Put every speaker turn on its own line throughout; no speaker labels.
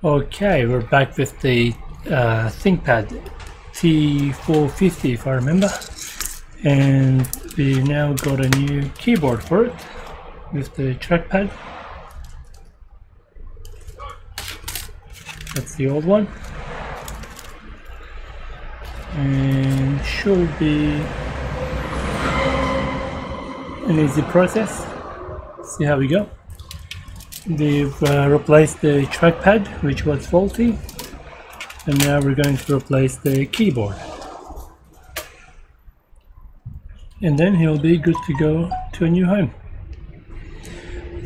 Okay, we're back with the ThinkPad T450 if I remember, and we now got a new keyboard for it with the trackpad. That's the old one, and should be an easy process. See how we go. They've replaced the trackpad, which was faulty, and now we're going to replace the keyboard, and then he'll be good to go to a new home.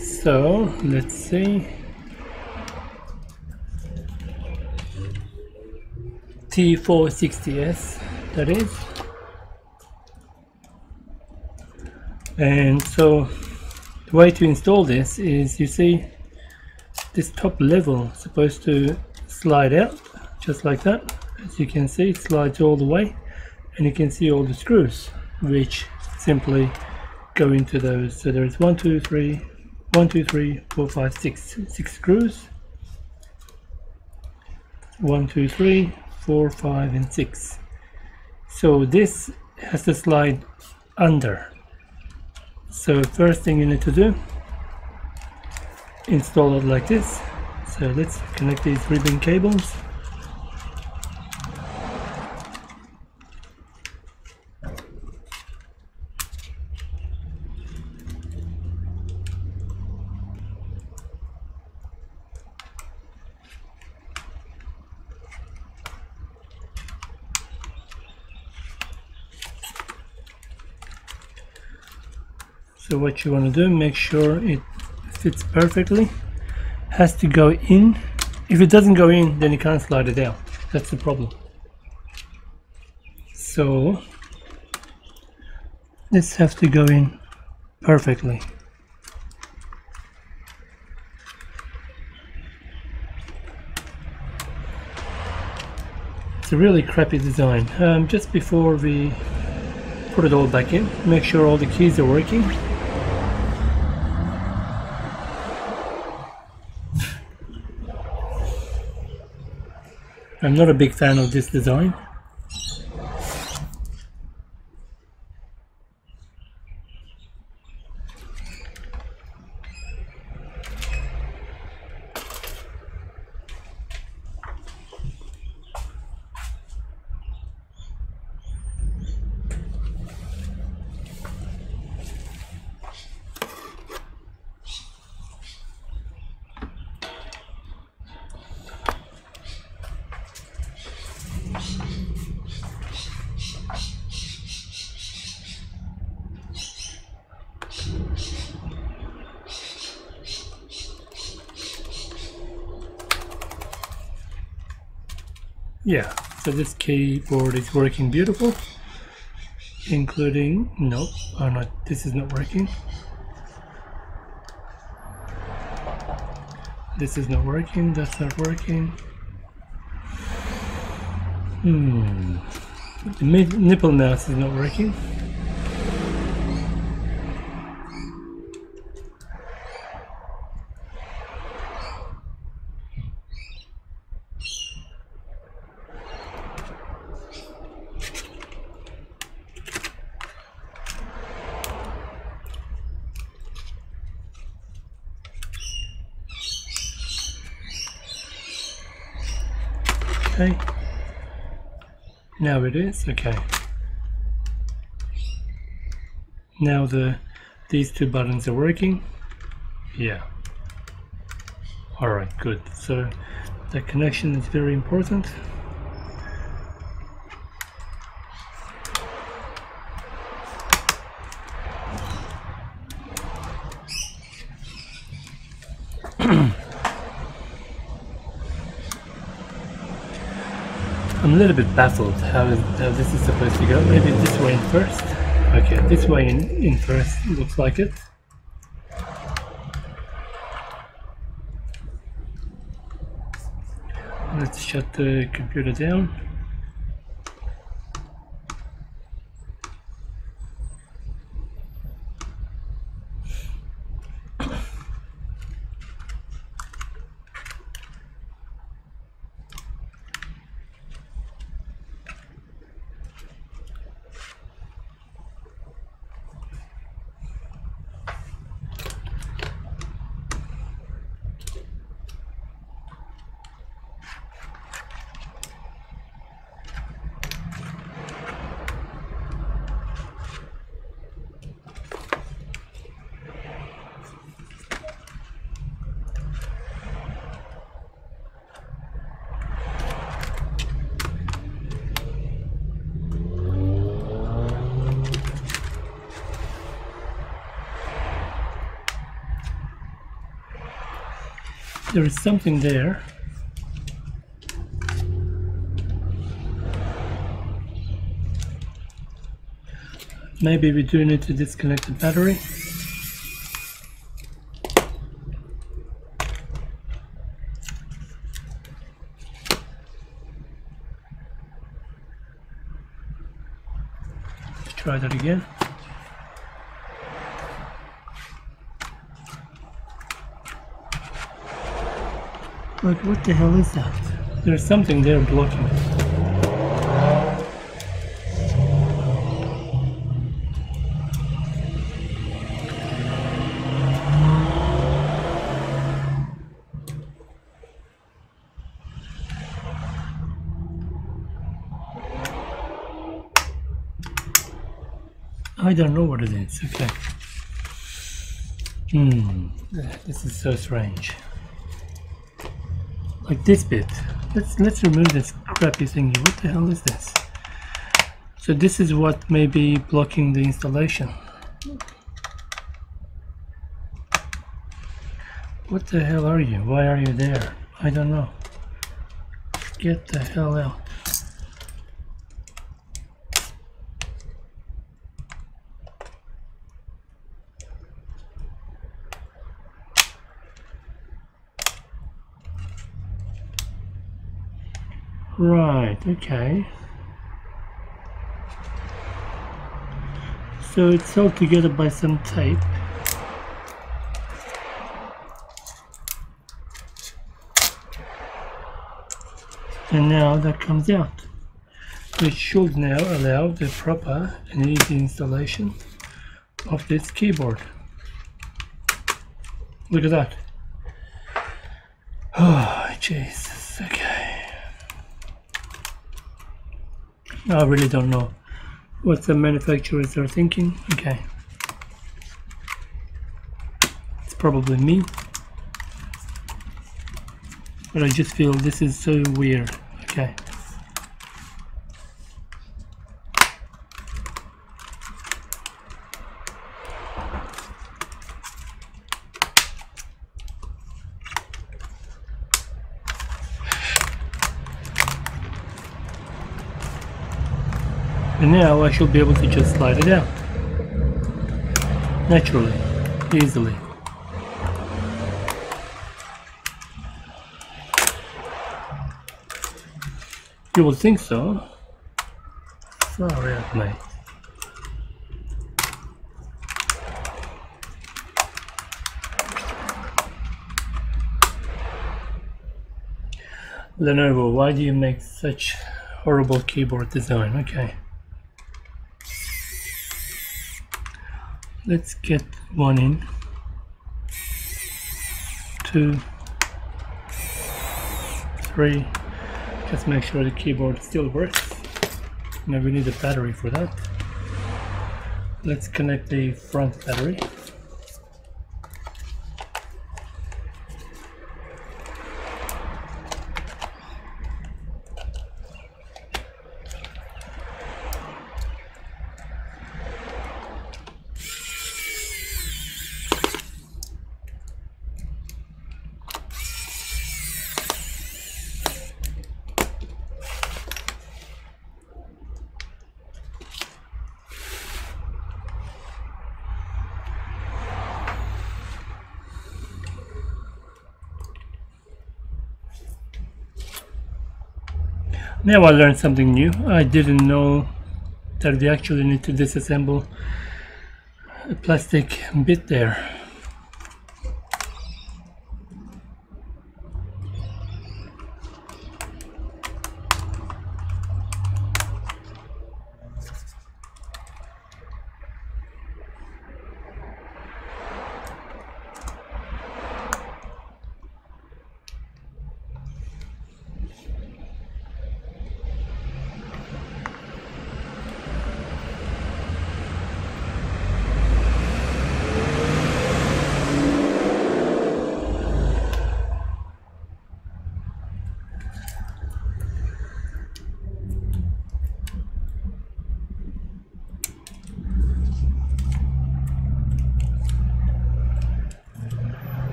So let's see. T460S, that is. And so the way to install this is, you see this top level is supposed to slide out just like that. As you can see, it slides all the way, and you can see all the screws which simply go into those. So there's 6 screws. 1, 2, 3, 4, 5 and 6. So this has to slide under. So first thing you need to do, install it like this. So let's connect these ribbon cables. So what you want to do, make sure it fits perfectly. Has to go in. If it doesn't go in, then you can't slide it out. That's the problem. So this has to go in perfectly. It's a really crappy design. Just before we put it all back in, make sure all the keys are working. I'm not a big fan of this design. Yeah, so this keyboard is working beautiful, including, nope, oh no, this is not working. This is not working, that's not working. The nipple mouse is not working. Okay, now it is. Okay, now these two buttons are working. Yeah, all right, good. So the connection is very important. I'm a little bit baffled how this is supposed to go. Maybe this way in first. Okay, this way in first, looks like it. Let's shut the computer down. there is something there. Maybe we do need to disconnect the battery. Let's try that again. Like, what the hell is that? There's something there blocking it. I don't know what it is. Okay. This is so strange. Like this bit. Let's remove this crappy thingy. What the hell is this? So this is what may be blocking the installation. What the hell are you? Why are you there? I don't know. Get the hell out. Right, okay. So it's held together by some tape. And now that comes out, which should now allow the proper and easy installation of this keyboard. Look at that. Oh, Jesus, okay. I really don't know what the manufacturers are thinking. Okay. It's probably me. But I just feel this is so weird. Okay. And now I should be able to just slide it out. Naturally. Easily. You would think so. Sorry, mate. Lenovo, why do you make such horrible keyboard design? Okay. Let's get one in. 2, 3. Just make sure the keyboard still works. Now we need a battery for that. Let's connect the front battery. Now I learned something new. I didn't know that we actually need to disassemble a plastic bit there.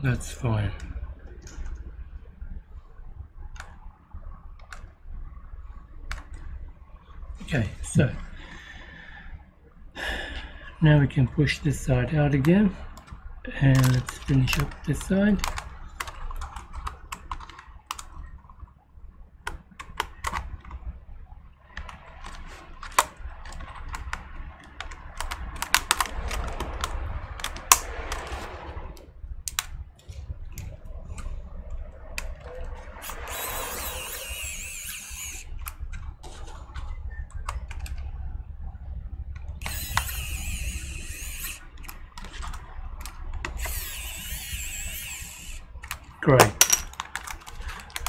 That's fine. Okay, so now we can push this side out again, and let's finish up this side. Great.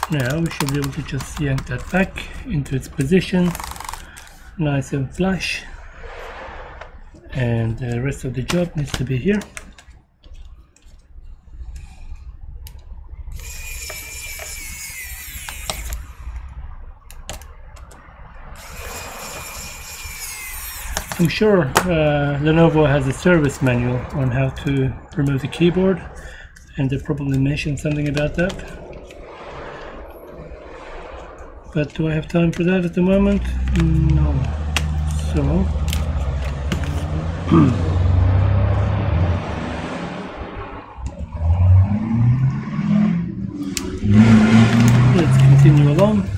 Now we should be able to just yank that back into its position, nice and flush, and the rest of the job needs to be here. I'm sure Lenovo has a service manual on how to remove the keyboard, and they probably mentioned something about that. But do I have time for that at the moment? No. So let's continue along.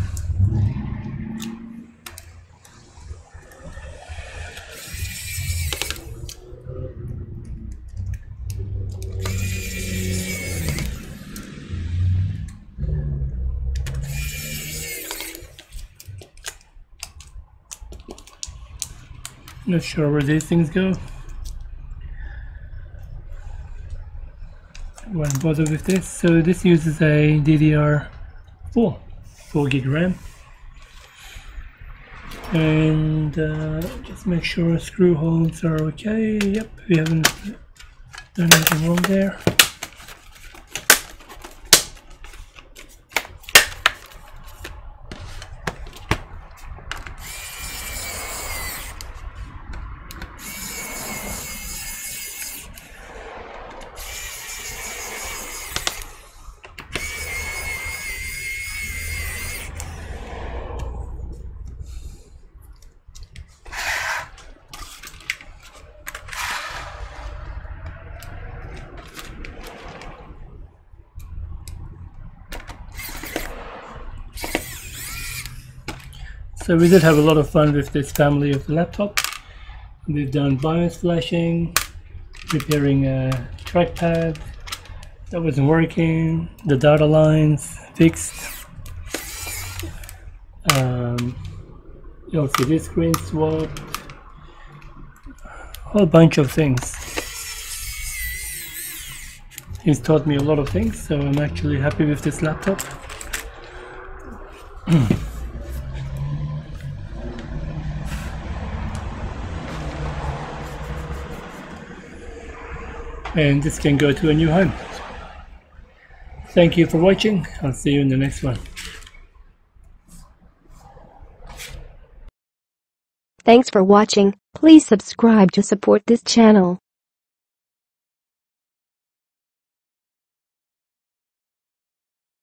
Not sure where these things go. Won't bother with this. So this uses a DDR4, 4 gig RAM, and just make sure screw holes are okay. Yep, we haven't done anything wrong there. So we did have a lot of fun with this family of the laptop. We've done BIOS flashing, repairing a trackpad that wasn't working, the data lines fixed, LCD screen swapped, a whole bunch of things. He's taught me a lot of things, so I'm actually happy with this laptop. And this can go to a new home. Thank you for watching. I'll see you in the next one.
Thanks for watching. Please subscribe to support this channel.